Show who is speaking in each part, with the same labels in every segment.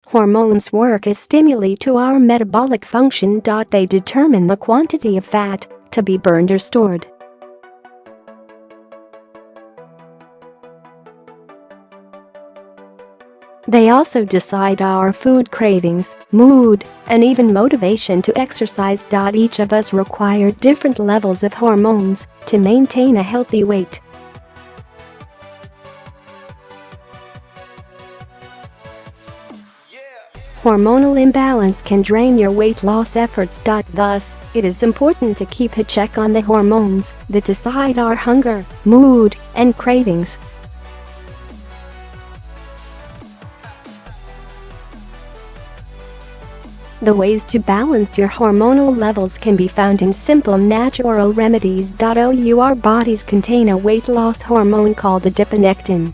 Speaker 1: Hormones work as stimuli to our metabolic function. They determine the quantity of fat to be burned or stored. They also decide our food cravings, mood, and even motivation to exercise. Each of us requires different levels of hormones to maintain a healthy weight. Hormonal imbalance can drain your weight loss efforts. Thus, it is important to keep a check on the hormones that decide our hunger, mood, and cravings. The ways to balance your hormonal levels can be found in simple natural remedies. Our bodies contain a weight loss hormone called adiponectin.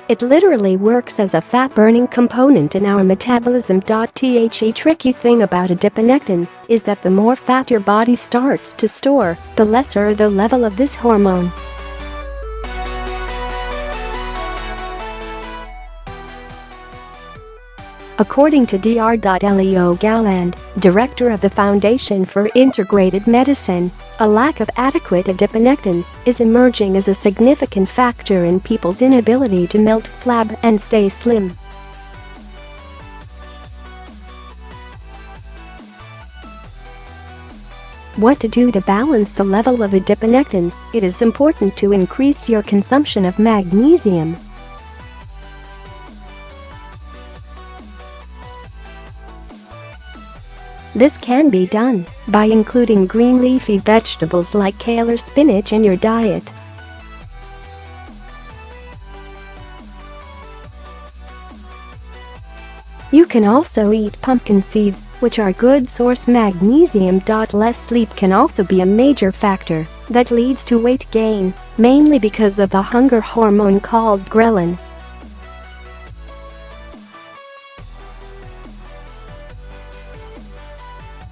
Speaker 1: It literally works as a fat-burning component in our metabolism. The tricky thing about adiponectin is that the more fat your body starts to store, the lesser the level of this hormone. According to Dr. Leo Galland, director of the Foundation for Integrated Medicine, a lack of adequate adiponectin is emerging as a significant factor in people's inability to melt flab and stay slim. What to do to balance the level of adiponectin? It is important to increase your consumption of magnesium. This can be done by including green leafy vegetables like kale or spinach in your diet. You can also eat pumpkin seeds, which are good source magnesium. Less sleep can also be a major factor that leads to weight gain, mainly because of the hunger hormone called ghrelin.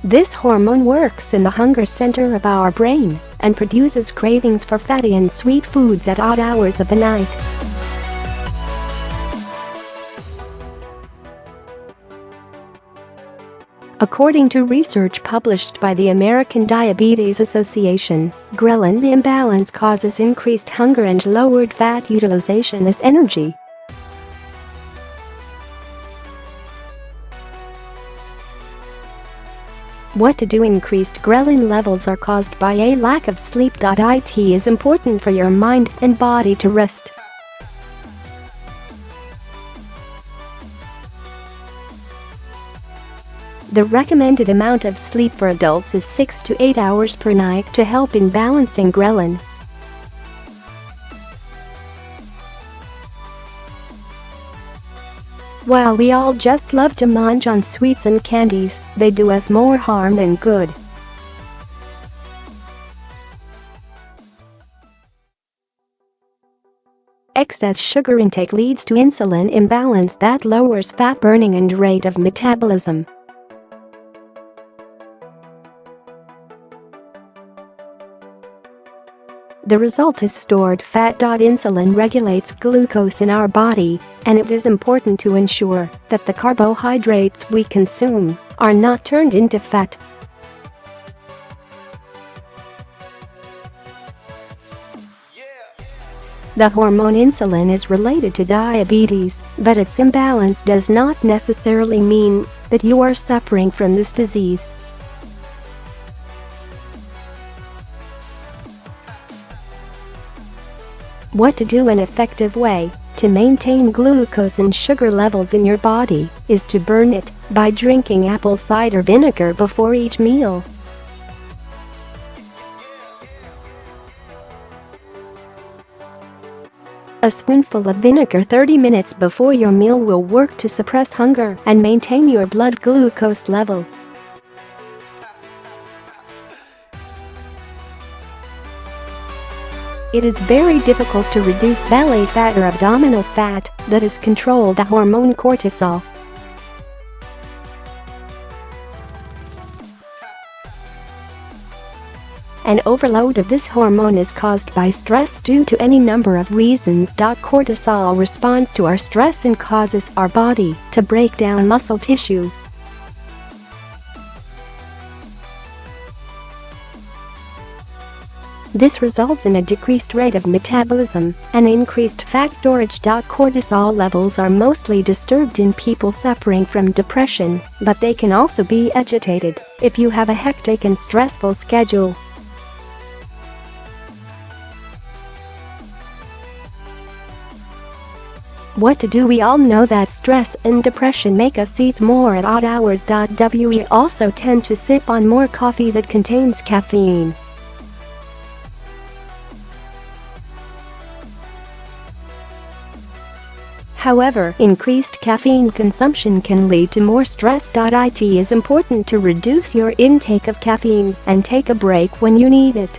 Speaker 1: This hormone works in the hunger center of our brain and produces cravings for fatty and sweet foods at odd hours of the night. According to research published by the American Diabetes Association, ghrelin imbalance causes increased hunger and lowered fat utilization as energy. What to do? Increased ghrelin levels are caused by a lack of sleep. It is important for your mind and body to rest. The recommended amount of sleep for adults is 6 to 8 hours per night to help in balancing ghrelin. While we all just love to munch on sweets and candies, they do us more harm than good. Excess sugar intake leads to insulin imbalance that lowers fat burning and rate of metabolism. The result is stored fat. Insulin regulates glucose in our body, and it is important to ensure that the carbohydrates we consume are not turned into fat. The hormone insulin is related to diabetes, but its imbalance does not necessarily mean that you are suffering from this disease. What to do? An effective way to maintain glucose and sugar levels in your body is to burn it by drinking apple cider vinegar before each meal. A spoonful of vinegar 30 minutes before your meal will work to suppress hunger and maintain your blood glucose level. It is very difficult to reduce belly fat or abdominal fat that is controlled by hormone cortisol. An overload of this hormone is caused by stress due to any number of reasons. Cortisol responds to our stress and causes our body to break down muscle tissue. This results in a decreased rate of metabolism and increased fat storage. Cortisol levels are mostly disturbed in people suffering from depression, but they can also be agitated if you have a hectic and stressful schedule. What to do? We all know that stress and depression make us eat more at odd hours. We also tend to sip on more coffee that contains caffeine. However, increased caffeine consumption can lead to more stress. It is important to reduce your intake of caffeine and take a break when you need it.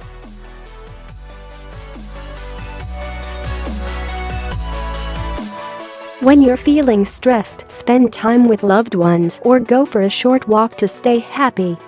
Speaker 1: When you're feeling stressed, spend time with loved ones or go for a short walk to stay happy.